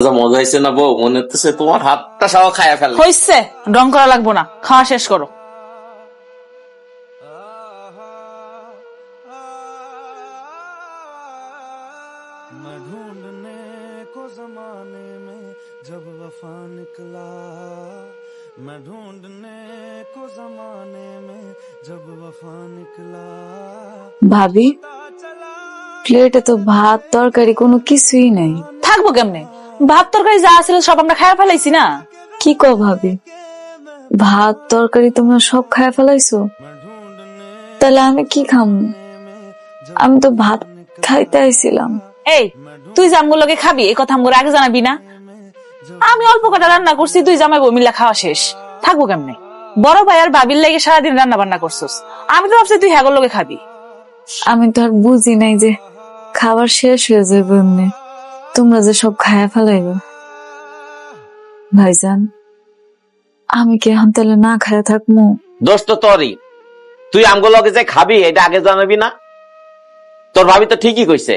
মজা হয়েছে না বউ? মনে হচ্ছে তোমার হাতটা সব খায়া ফেলে। হয়েছে, রং করা লাগবো না, খাওয়া শেষ করো। ভাবি, প্লেটে তো ভাত তরকারি কোনো কিছুই নাই। থাকবো কেমনে? ভাত তরকারি যা ছিল সব আমরা খায়া ফেলাইছি না। কি কও ভাবি, ভাত তরকারি তোমরা সব খায় ফেলাইছো? তাহলে আমি কি খামু? আমি তো ভাত খাইতে আইছিলাম। এই, তুই জামগুলোকে খাবি এই কথা আমগুলো আগে জানাবি না? আমি অল্প কটা রান্না করছি, তুই জামাই বউ মিলা খাওয়া শেষ। থাকবো কেমনে? বড় ভাই আর বাবির লেগে সারাদিন রান্না বান্না করছিস, আমি তো ভাবছি তুই হ্যাগোর লোকে খাবি। আমি তো আর বুঝি নাই যে খাবার শেষ হয়ে যাবে এমনি, তোমরা যে সব খায়া ফেলাইবে। ভাইজান, আমি কি এখন তাহলে না খায়া থাকবো? দোষ তো তোরই, তুই আমগুলোকে যে খাবি এটা আগে জানাবি না? তোর ভাবি তো ঠিকই কইছে,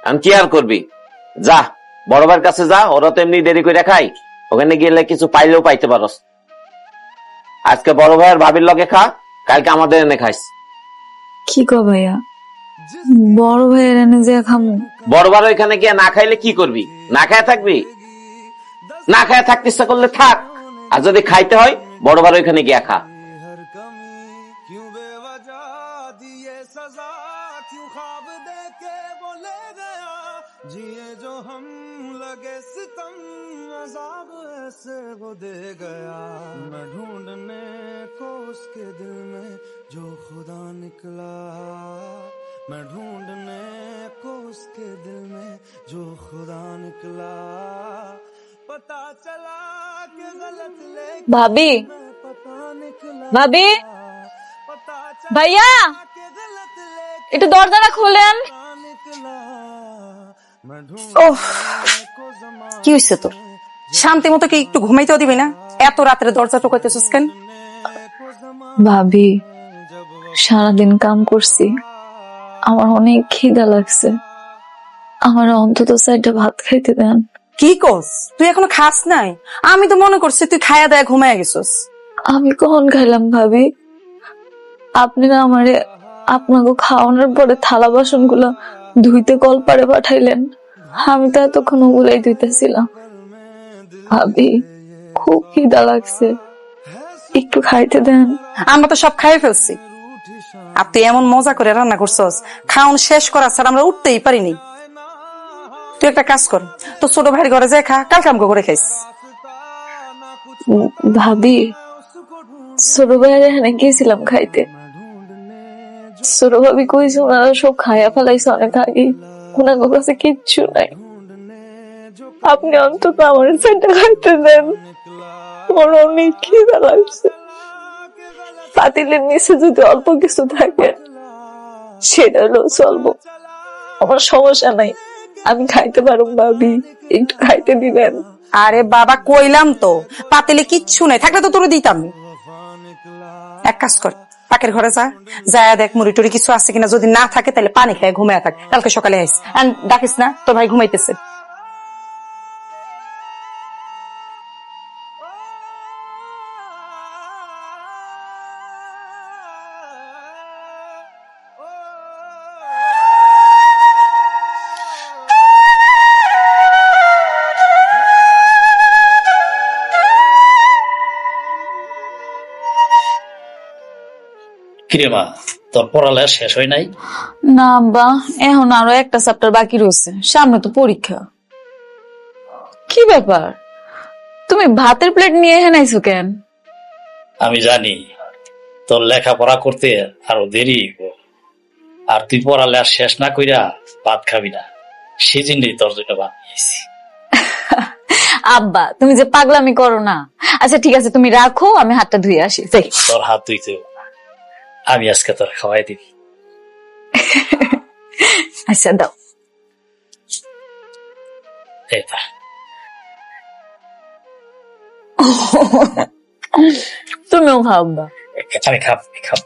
আমি কি আর করবি? যা বড় ভাইয়ের কাছে যা, ওরা তো এমনি দেরি করে খাই, ওখানে গেলে কিছু পাইলেও পাইতে পারস। আজকে বড় ভাইয়ের ভাবির লগে খা, কালকে আমাদের এনে খাইস। কি কো ভাইয়া, বড় ভাইয়ের এনে যে খামু? বড় ভাই ওইখানে গিয়ে না খাইলে কি করবি? না খায় থাকবি? না খায় থাকতে ইচ্ছা করলে থাক, আর যদি খাইতে হয় বড় ভাই ওইখানে গিয়ে খা। ভাবি, ভাবি, ভাইয়া একটু দরজাটা খুলেন। কি হয়েছে তোর? শান্তি মতো কি একটু ঘুমাইতেও দিবি না? এত রাত্রে দরজা টোকাইতেছিস কেন? ভাবি, সারাদিন কাম করছি, আমার অনেক খিদা লাগছে, আমার অন্তত 4টা ভাত খাইতে দেন। কি কস? তুই এখনো খাস নাই? আমি তো মনে করছি তুই খাইয়া দায়া ঘুমাইয়া গেছিস। আমি কখন খাইলাম ভাবি? আপনি না আমারে আপনাকে খাওয়ানোর পরে থালা বাসন গুলো ধুইতে কলপারে পাঠাইলেন, আমি তো এতক্ষণ ওগুলাই ধুইতেছিলাম। ভাবি, খুব খিদা লাগছে, একটু খাইতে দেন। আমরা তো সব খাইয়ে ফেলছি, আর তুই এমন মজা করে রান্না করছস, খাওয়ান শেষ করা ছাড়া আমরা উঠতেই পারিনি। তুই একটা কাজ কর, তো ছোট ভাইয়ের ঘরে যাই খা, কালকে আমাকে করে খাইস। ভাবি, ছোট ভাইয়ের এখানে গেছিলাম খাইতে, ছোট ভাবি কইছে ওনারা সব খাইয়া ফেলাইছে অনেক আগে, ওনার কাছে কিচ্ছু নাই। আপনি অন্তত আমার সেটা খাইতে দেন, আমার অনেক খিদা লাগছে। পাতিলের নিচে যদি অল্প কিছু থাকে সেটা হলেও চলবো, আমার সমস্যা নাই, আমি খাইতে পারবো। ভাবি, একটু খাইতে দিবেন। আরে বাবা, কইলাম তো পাতিলে কিচ্ছু নাই, থাকলে তো তোরে দিতাম। এক কাজ কর, পাকের ঘরে যা, যায় দেখ মুড়ি টুড়ি কিছু আছে কিনা, যদি না থাকে তাহলে পানি খেয়ে ঘুমায় থাক, কালকে সকালে আইস। ডাকিস না, তোর ভাই ঘুমাইতেছে। কিরে মা, তোর পড়ালেখা শেষ হয় নাই? না আব্বা, এখন আরো একটা চ্যাপ্টার বাকি রয়েছে, সামনে তো পরীক্ষা। কি ব্যাপার, তুমি ভাতের প্লেট নিয়ে এখানে আইছো কেন? আমি জানি তোর লেখাপড়া করতে আরো দেরি হইব, আর তুই পড়ালেখা শেষ না কইরা ভাত খাবি না, সেজন্যই তোর জন্য বানিয়েছি। আব্বা, তুমি যে পাগলামি করো না। আচ্ছা ঠিক আছে, তুমি রাখো, আমি হাতটা ধুয়ে আসি। তোর হাত ধুইতে আমি আজকে তোর খাওয়াই দিবি। আচ্ছা দাও। তুমিও খাও আব্বা। আমি খাব খাব।